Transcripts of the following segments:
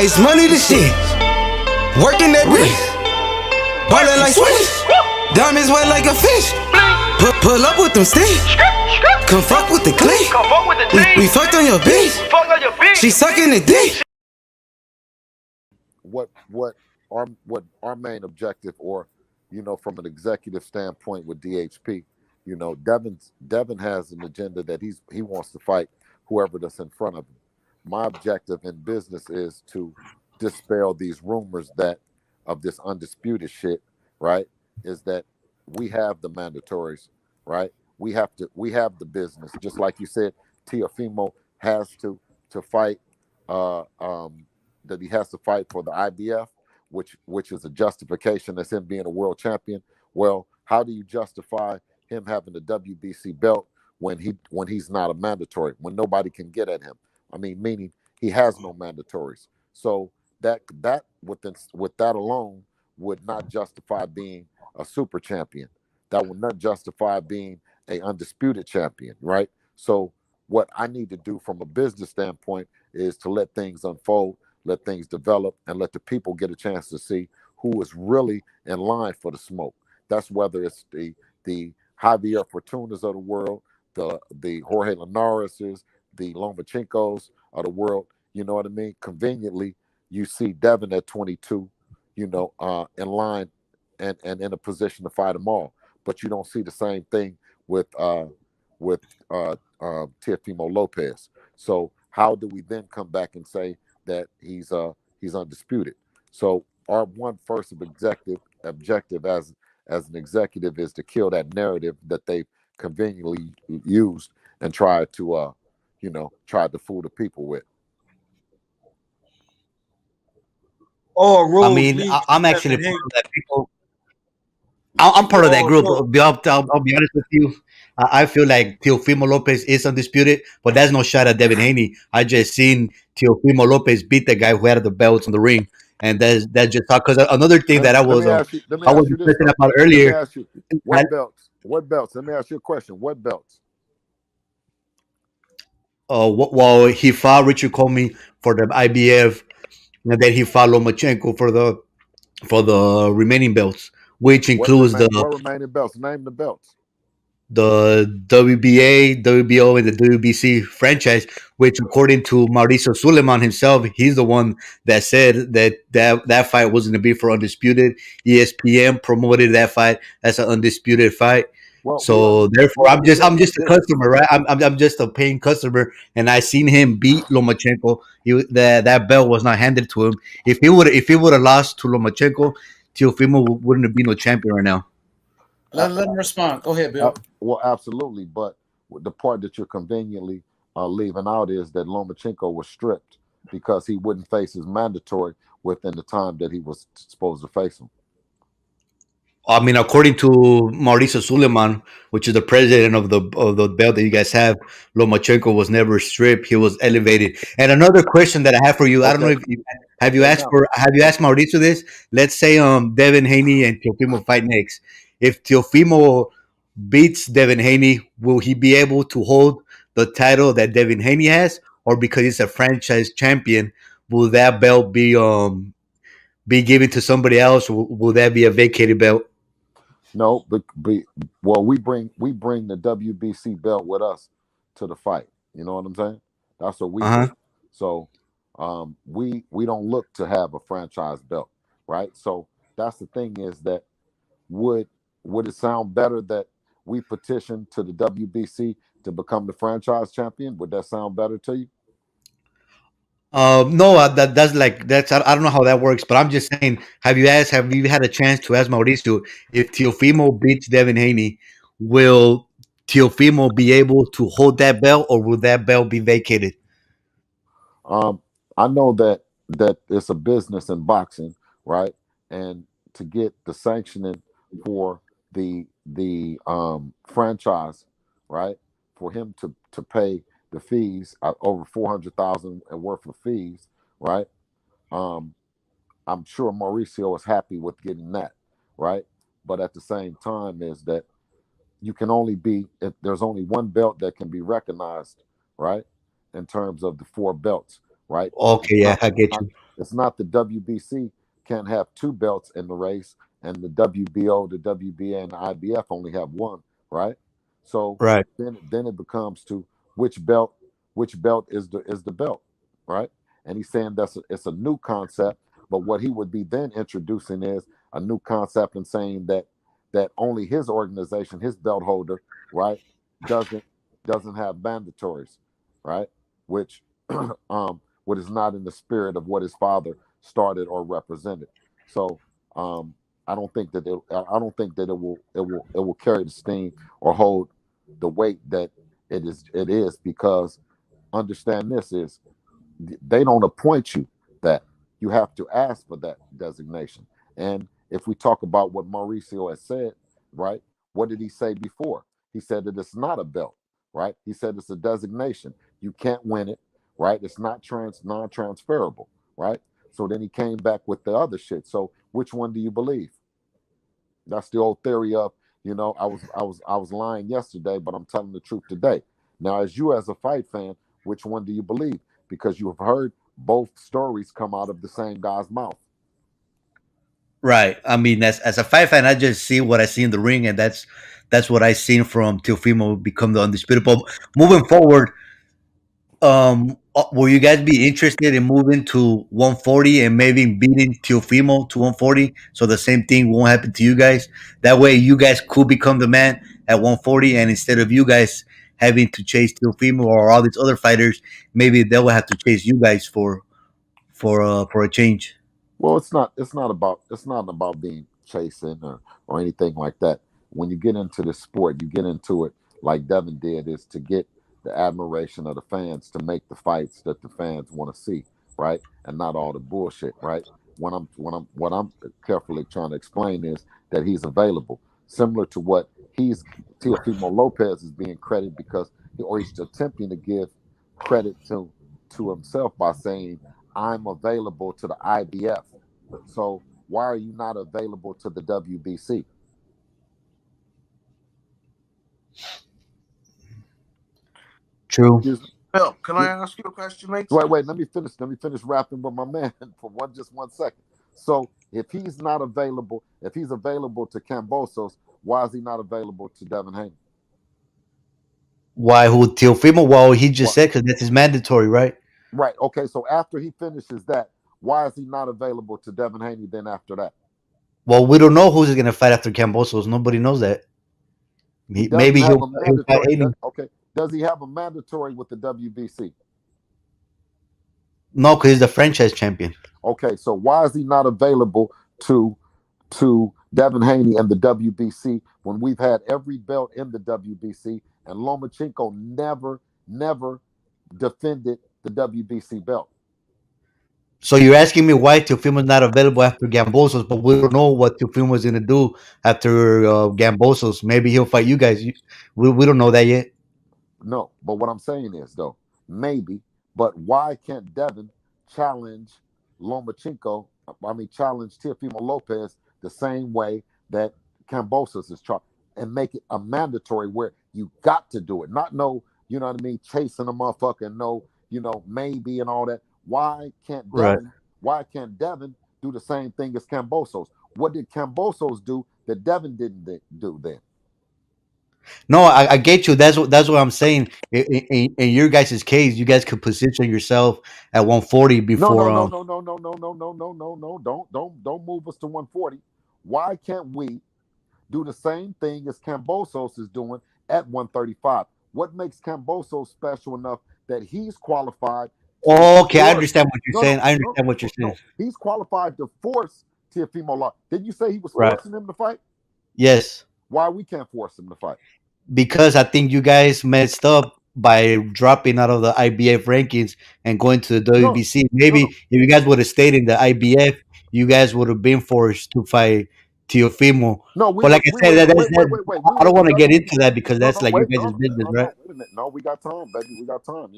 Ace money the shit. Working that bitch. Ballin' like Swish. Diamonds wet like a fish. Pull up with them sticks. Come fuck with the clique. We fucked on your bitch. She sucking the dick. What our main objective, or from an executive standpoint with DHP, Devin has an agenda that he wants to fight whoever that's in front of him. My objective in business is to dispel these rumors that of this undisputed shit, right? Is that we have the mandatories, right? We have the business. Just like you said, Teofimo has to fight that he has to fight for the IBF, which is a justification that's him being a world champion. Well, how do you justify him having the WBC belt when he's not a mandatory, when nobody can get at him? I mean, meaning he has no mandatories. So that with that alone would not justify being a super champion. That would not justify being a undisputed champion, right? So what I need to do from a business standpoint is to let things unfold, let things develop, and let the people get a chance to see who is really in line for the smoke. That's whether it's the Javier Fortunas of the world, the Jorge Linareses, the Lomachenkos of the world. You know what I mean? Conveniently, you see Devin at 22, in line and in a position to fight them all. But you don't see the same thing with Teofimo Lopez. So how do we then come back and say that he's undisputed? So our first objective as an executive is to kill that narrative that they conveniently used and try to fool the people with. I mean, I'm actually part of that people. I'm part of that group. I'll be honest with you. I feel like Teofimo Lopez is undisputed, but that's no shot at Devin Haney. I just seen Teofimo Lopez beat the guy who had the belts in the ring, and that's just because another thing that I was thinking about earlier. Let me ask you what belts? What belts? Let me ask you a question. What belts? Well, he fought Richard Comey for the IBF, and then he fought Lomachenko for the remaining belts, which includes what remaining belts? Name the belts. The WBA, WBO, and the WBC franchise, which according to Mauricio Suleiman himself, he's the one that said that fight wasn't to be for undisputed. ESPN promoted that fight as an undisputed fight. Therefore, I'm just a customer, right? I'm just a paying customer, and I seen him beat Lomachenko. That belt was not handed to him. If he would have lost to Lomachenko, Teofimo wouldn't have been no champion right now. Let him respond. Go ahead, Bill. Well, absolutely, but the part that you're conveniently leaving out is that Lomachenko was stripped because he wouldn't face his mandatory within the time that he was supposed to face him. I mean, according to Mauricio Suleiman, which is the president of the belt that you guys have, Lomachenko was never stripped; he was elevated. And another question that I have for you, I don't know if have you asked Mauricio this? Let's say Devin Haney and Teofimo fight next. If Teofimo beats Devin Haney, will he be able to hold the title that Devin Haney has, or because he's a franchise champion, will that belt be given to somebody else? Will that be a vacated belt? No, we bring the WBC belt with us to the fight. You know what I'm saying? That's what we do. So we don't look to have a franchise belt, right? So that's the thing, is that would it sound better that we petition to the WBC to become the franchise champion? Would that sound better to you? No, that's I don't know how that works, but I'm just saying, have you had a chance to ask Mauricio if Teofimo beats Devin Haney, will Teofimo be able to hold that belt, or will that belt be vacated? I know that it's a business in boxing, right? And to get the sanctioning for the franchise, right, for him to pay the fees, over $400,000 worth of fees, right? I'm sure Mauricio is happy with getting that, right? But at the same time, is that you can only there's only one belt that can be recognized, right, in terms of the four belts, right? Okay, yeah, I get you. It's not the WBC can't have two belts in the race, and the WBO, the WBA, and the IBF only have one, right? So Right. then it becomes to which belt is the belt, right? And he's saying it's a new concept, but what he would be then introducing is a new concept and saying that only his organization, his belt holder, right, doesn't have mandatories, right? Which what is not in the spirit of what his father started or represented. So I don't think that it will carry the steam or hold the weight that it is because understand this is they don't appoint you that you have to ask for that designation. And if we talk about what Mauricio has said, right? What did he say before? He said that it's not a belt, right? He said it's a designation. You can't win it, right? It's not non-transferable, right? So then he came back with the other shit. So which one do you believe? That's the old theory of, I was lying yesterday, but I'm telling the truth today. Now, as a fight fan, which one do you believe? Because you have heard both stories come out of the same guy's mouth. Right. I mean, as a fight fan, I just see what I see in the ring, and that's what I seen from Teofimo become the undisputed. But moving forward, will you guys be interested in moving to 140 and maybe beating Teofimo to 140, so the same thing won't happen to you guys? That way, you guys could become the man at 140, and instead of you guys having to chase Teofimo or all these other fighters, maybe they will have to chase you guys for a change. Well, it's not about being chasing or anything like that. When you get into the sport, you get into it like Devin did, is to get the admiration of the fans, to make the fights that the fans want to see, right? And not all the bullshit, right? What I'm carefully trying to explain is that he's available, similar to what Teofimo Lopez is being credited he's attempting to give credit to himself by saying I'm available to the IBF. So why are you not available to the WBC? True. Excuse me. Bill, can I ask you a question, mate? Wait. Let me finish rapping with my man for just 1 second. So if he's available to Cambosos, why is he not available to Devin Haney? Why who Teofimo? Well, he just What? said because that's his mandatory, right? Right. Okay. So after he finishes that, why is he not available to Devin Haney then after that? Well, we don't know who's going to fight after Cambosos. Nobody knows that. He doesn't Maybe have he'll a fight mandatory. Haney. Okay. Does he have a mandatory with the WBC? No, because he's the franchise champion. Okay, so why is he not available to Devin Haney and the WBC when we've had every belt in the WBC and Lomachenko never defended the WBC belt? So you're asking me why Teofimo's not available after Gambosos, but we don't know what Teofimo's going to do after Gambosos. Maybe he'll fight you guys. We don't know that yet. No, but what I'm saying is though, maybe, but why can't Devin challenge Lomachenko? Challenge Teofimo Lopez the same way that Cambosos is trying, and make it a mandatory where you got to do it, not no, you know what I mean, chasing a motherfucker and no, maybe and all that. Why can't Right. Devin do the same thing as Cambosos? What did Cambosos do that Devin didn't do then? No, I get you. That's what I'm saying. In your guys' case, you guys could position yourself at 140 No, before. no, no, no, no, no, no, no, no, no, no, no. Don't move us to 140. Why can't we do the same thing as Cambosos is doing at 135? What makes Cambosos special enough that he's qualified to Okay, I force? understand what you're saying. I No, understand what you're saying. no. He's qualified to force Teofimo Lopez. Didn't you say he was Right. forcing him to fight? Yes, Why we can't force him to fight? because I think you guys messed up by dropping out of the IBF rankings and going to the No, WBC. Maybe no. if you guys would have stayed in the IBF, you guys would have been forced to fight Teofimo. No, we But were like I we said, were that's wait, that. wait. We I were don't in the want to get WBC. into that because that's like your Wait, guys' business, right? wait a minute. No, we got time, baby. We got time.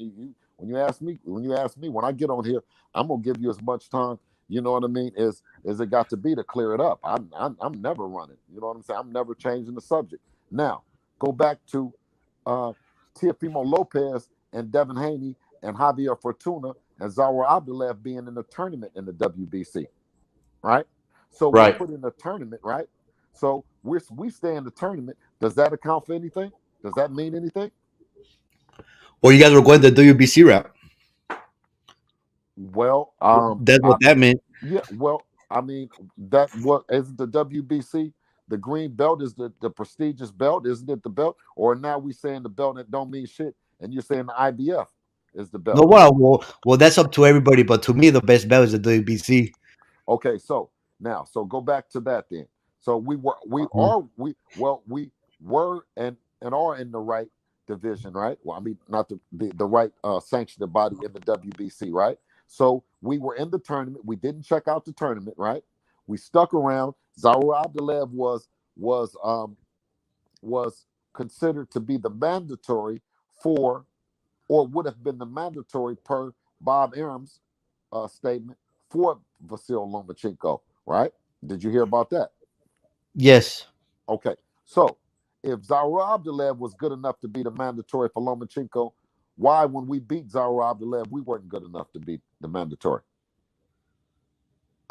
When you ask me, when I get on here, I'm gonna give you as much time. You know what I mean? Is it got to be to clear it up? I'm never running. You know what I'm saying? I'm never changing the subject. Now, go back to Teofimo Lopez and Devin Haney and Javier Fortuna and Zawer Abdullah being in the tournament in the WBC, right? So we're Right. put in a tournament, right? So we stay in the tournament. Does that account for anything? Does that mean anything? Or you guys were going the WBC route. Well, That's what that meant. yeah, well, I mean, that what isn't the WBC? The green belt is the prestigious belt, isn't it? The belt, or now we saying the belt that don't mean shit, and you're saying the IBF is the No, belt. well, that's up to everybody. But to me, the best belt is the WBC. Okay, so now, so go back to that then. So Uh-huh. we were and are in the right division, right? Well, I mean, not the right sanctioned body in the WBC, right? So we were in the tournament. We didn't check out the tournament, right? We stuck around. Zaur Abdullah was considered to be the mandatory for, or would have been the mandatory per Bob Arum's statement for Vasyl Lomachenko, right? Did you hear about that? Yes. Okay, so if Zaur Abdullah was good enough to be the mandatory for Lomachenko, why, when we beat Zaur Abdullah, we weren't good enough to be the mandatory?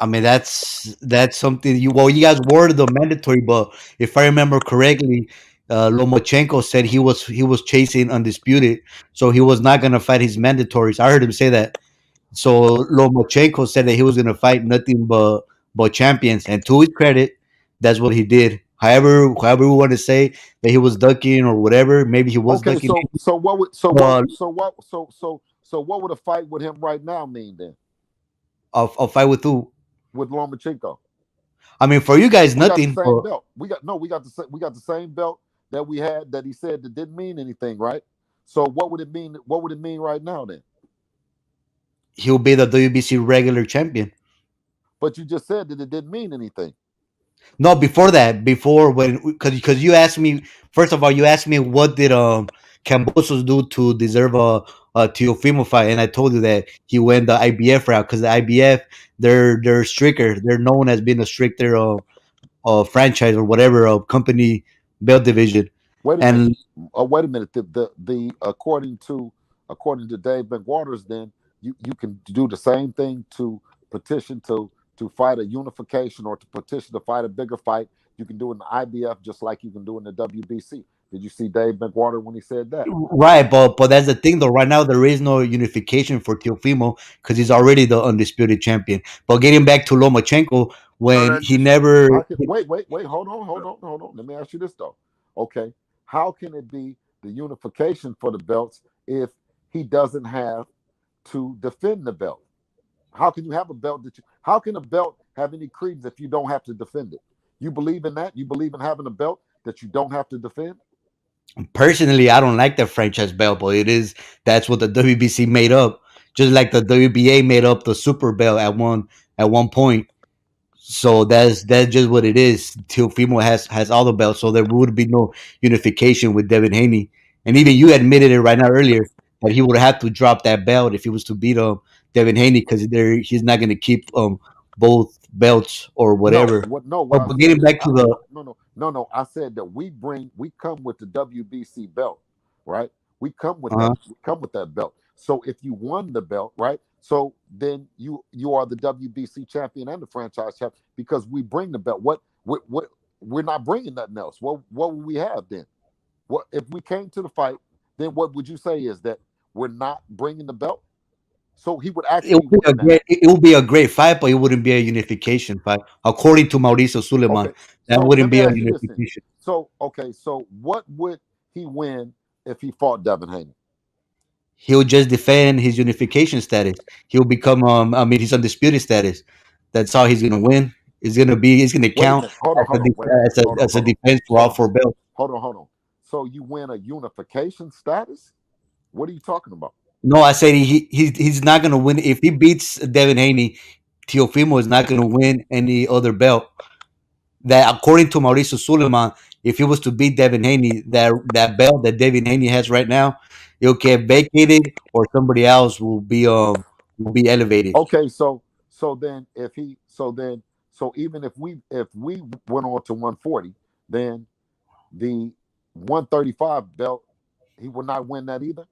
I mean, that's something you guys were the mandatory, but if I remember correctly, Lomachenko said he was chasing undisputed, so he was not gonna fight his mandatories. I heard him say that. So Lomachenko said that he was gonna fight nothing but champions, and to his credit, that's what he did. However we want to say that he was ducking or whatever, maybe he was Okay, ducking. so what would so what But so what so what would a fight with him right now mean then I'll fight with who? with Lomachenko? I mean, for you guys, We got the nothing. same But belt. We got the same belt that we had that he said that didn't mean anything, right? So what would it mean? What would it mean right now then? he'll be the WBC regular champion. But you just said that it didn't mean anything. No, before that, before when because you asked me first of all, you asked me what did Cambosos do to deserve a Teofimo fight, and I told you that he went the IBF route because the IBF they're stricter, they're known as being a stricter franchise or whatever company belt division, Wait a minute. and Wait a minute. The according to Dave McWaters, then you can do the same thing to petition to fight a unification or to petition to fight a bigger fight. You can do it in the IBF just like you can do in the WBC. Did you see Dave McWater when he said that? right, but that's the thing though. Right now, there is no unification for Teofimo because he's already the undisputed champion. But getting back to Lomachenko, No, when that he never, How can wait, hold on. Let me ask you this though. Okay. How can it be the unification for the belts if he doesn't have to defend the belt? How can you have a belt how can a belt have any credence if you don't have to defend it? You believe in that? You believe in having a belt that you don't have to defend? personally, I don't like the franchise belt, but that's what the WBC made up. Just like the WBA made up the super belt at one point. So that's just what it is. Teofimo has all the belts, so there would be no unification with Devin Haney. And even you admitted it right now earlier that he would have to drop that belt if he was to beat Devin Haney because he's not going to keep both belts or No, whatever. what I But said getting is back to the no. I said that we come with the WBC belt, right? uh We come with that belt. So if you won the belt, right? So then you are the WBC champion and the franchise champion because we bring the belt. What we're not bringing nothing else. What would we have then? What if we came to the fight? Then what would you say is that we're not bringing the belt? So he would it actually would be a win that. great fight, but it wouldn't be a unification fight. According to Mauricio Suleiman, Okay, that so let wouldn't me be a ask you this then. unification. So okay, so what would he win if he fought Devin Haney? He'll just defend his unification status. He'll become I mean his undisputed status. That's how he's gonna win. It's gonna Wait a count minute. Hold on. as Hold on. Wait a minute. as a defense for all Hold on. four belts. Hold on. So you win a unification status? What are you talking about? No, I said he's not gonna win if he beats Devin Haney. Teofimo is not gonna win any other belt. That according to Mauricio Suleiman, if he was to beat Devin Haney, that belt that Devin Haney has right now, it'll get vacated or somebody else will be elevated. Okay, so then if he so then so even if we went on to 140, then the 135 belt he will not win that either.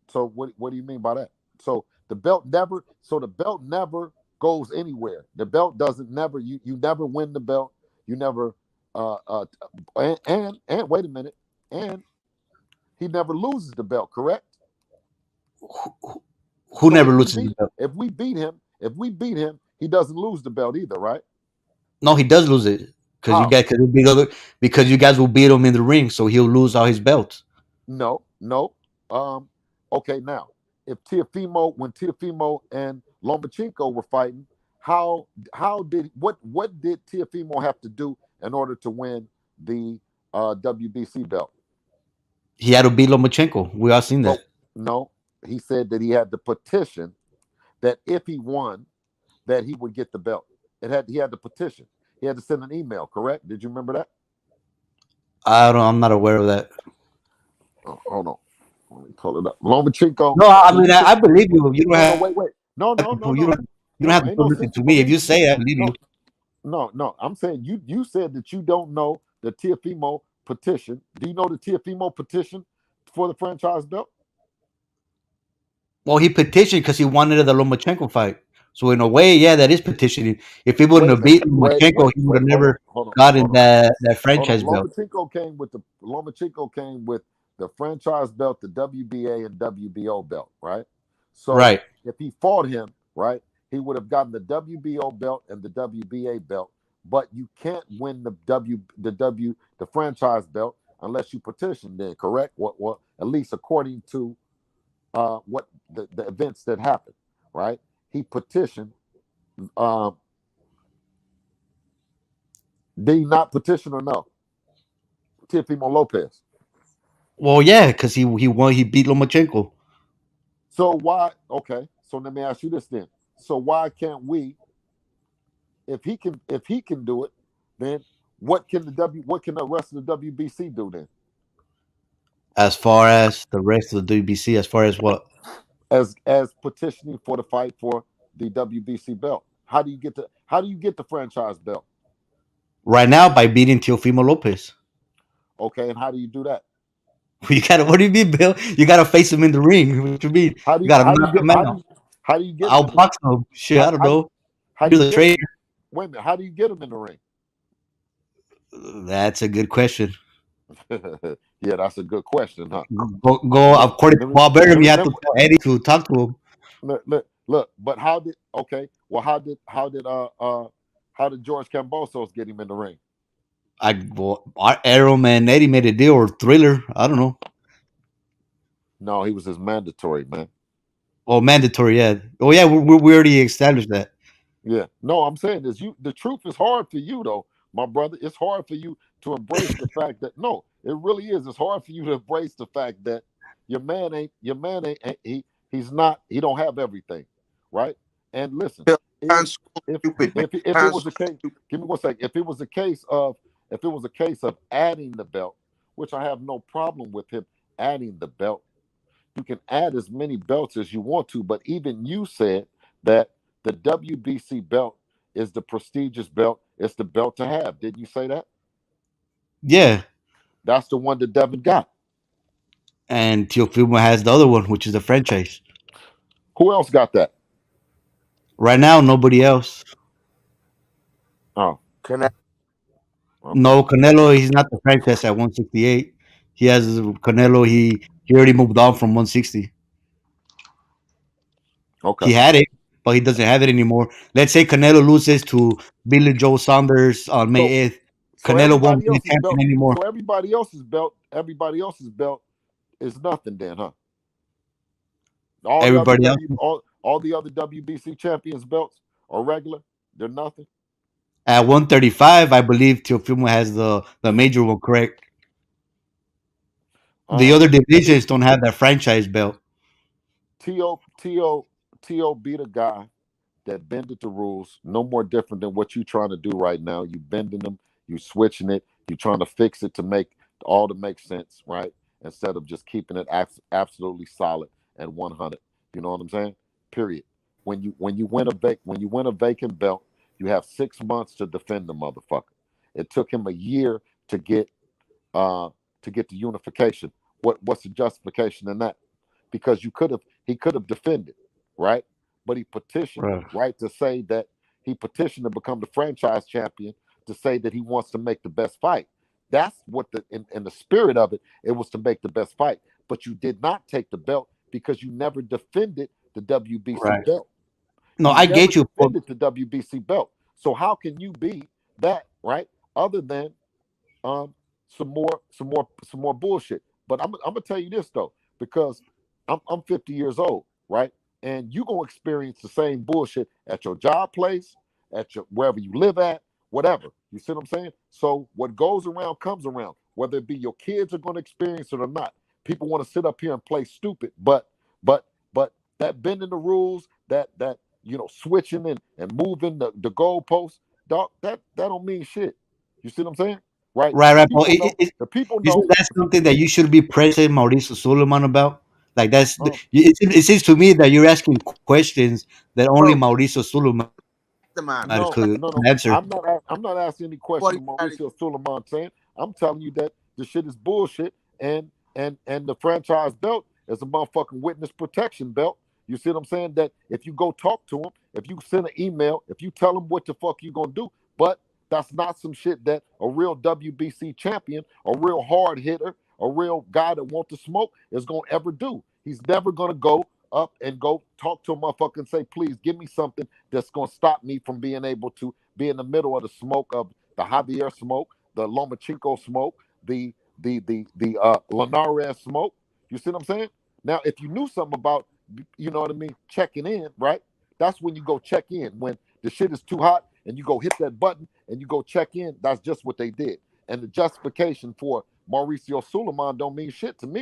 So what do you mean by that? So The belt never. So the belt never goes anywhere. The belt doesn't never. You never win the belt. You never. And wait a minute. And he never loses the belt. Correct. Who So never loses the belt? if we beat him, he doesn't lose the belt either, right? No, he does lose it because How? because you guys will beat him in the ring, so he'll lose all his belts. No, no. Um, okay, now if when Teofimo and Lomachenko were fighting, how did what did Teofimo have to do in order to win the WBC belt? He had to beat Lomachenko. We all seen But that. no, he said that he had to petition that if he won, that he would get the belt. He had to petition. He had to send an email. Correct? Did you remember that? I'm not aware of that. Oh, hold on. Let me pull it up. Lomachenko. No, I So mean, you said I believe you. You don't no, no, have wait. No, to no, no, prove. You no. don't. You don't No, have to ain't no prove anything sense to for me. If me. you say it, I believe No, you. no. I'm saying you said that you don't know the Teofimo petition. Do you know the Teofimo petition for the franchise belt? Well, he petitioned because he wanted the Lomachenko fight. So in a way, yeah, that is petitioning. If he wouldn't Wait a have minute. beat Lomachenko, he would have Hold on. never gotten that Hold on. franchise belt. Lomachenko came with the franchise belt, the WBA and WBO belt, right? So Right. if he fought him, right, he would have gotten the WBO belt and the WBA belt. But you can't win the franchise belt unless you petition. Then correct? What at least according to what the events that happened, right? He petitioned. Um, did he not petition or no? Teofimo Lopez. Well, yeah, because he won. He beat Lomachenko. So why? Okay. So let me ask you this then. So why can't we? If he can do it, then what can the rest of the WBC do then? As far as the rest of the WBC, as far as what? As petitioning for the fight for the WBC belt. How do you get the franchise belt? Right now, by beating Teofimo Lopez. Okay, and how do you do that? You gotta. What do you mean, Bill? You gotta face him in the ring. What you mean? You gotta knock him out. how do you get him I'll in the box him. Shit, how, I don't how do you know. how do You're you the get him? trainer. Wait a minute, how do you get him in the ring? That's a good question. Yeah, that's a good question, huh? Go. Let, According to let me Bob Burnham, let me you have let to me, tell Eddie to talk to him. look, but how did okay? Well, how did George Cambosos get him in the ring? Arum and Eddie made a deal or Thriller. I don't know. No, he was his mandatory man. Oh, mandatory. Yeah. Oh, yeah. We already established that. Yeah. No, I'm saying is you. The truth is hard for you though, my brother. It's hard for you to embrace the fact that no, it really is. It's hard for you to embrace the fact that he's not. He don't have everything, right? And listen, if Hands so if stupid, man. if it Hands was a so case, stupid. give me one second. If it was a case of adding the belt, which I have no problem with him adding the belt, you can add as many belts as you want to. But even you said that the WBC belt is the prestigious belt. It's the belt to have. Didn't you say that? Yeah. That's the one that Devin got. And Teofimo has the other one, which is the franchise. Who else got that? Right now, nobody else. Oh, Canelo. okay. No, Canelo. He's not the franchise at 168. He has Canelo. He already moved on from 160. Okay. He had it, but he doesn't have it anymore. Let's say Canelo loses to Billy Joe Saunders on May So 8th. so Canelo won't everybody be the else's champion belt. anymore. So everybody else's belt is nothing then, huh? Everybody else All the other WBC champions belts are regular. They're nothing. at 135, I believe Teofimo has the major one, correct? The Um, other divisions don't have that franchise belt. T.O. T.O. beat a guy that bended the rules, no more different than what you're trying to do right now. You bending them, you switching it, you trying to fix it to make sense, right? Instead of just keeping it absolutely solid and 100. You know what I'm saying? Period. When you win a vacant belt, you have 6 months to defend the motherfucker. It took him a year to get uh the unification. What's the justification in that? Because he could have defended. right? But he petitioned, right, to say that he petitioned to become the franchise champion, to say that he wants to make the best fight. That's what in the spirit of it, it was to make the best fight. But you did not take the belt because you never defended the WBC belt. No, You I never get you. defended the WBC belt. So how can you be that, right? Other than some more bullshit. But I'm gonna tell you this though, because I'm 50 years old, right? And you gonna experience the same bullshit at your job place, at your wherever you live at, whatever. You see what I'm saying? So what goes around comes around. Whether it be your kids are gonna experience it or not. People want to sit up here and play stupid, but that bending the rules, that switching and moving the goalposts, dog, that don't mean shit. You see what I'm saying? Right? Right. But The people know. isn't that something that you should be pressing Mauricio Suleiman about? Like Oh, it seems to me that you're asking questions that only Bro, Mauricio Suleiman the man. could no. answer. I'm not asking any question of Mauricio Suleiman saying. I'm telling you that the shit is bullshit, and the franchise belt is a motherfucking witness protection belt. You see what I'm saying? That if you go talk to him, if you send an email, if you tell him what the fuck you gonna do, but that's not some shit that a real WBC champion, a real hard hitter, a real guy that wants to smoke is gonna ever do. He's never gonna go up and go talk to a motherfucker and say, please give me something that's gonna stop me from being able to be in the middle of the smoke of the Javier smoke, the Lomachenko smoke, the Linares smoke. You see what I'm saying? Now, if you knew something about, you know what I mean, checking in, right? That's when you go check in. When the shit is too hot and you go hit that button and you go check in, that's just what they did. And the justification for Mauricio Suleiman don't mean shit to me.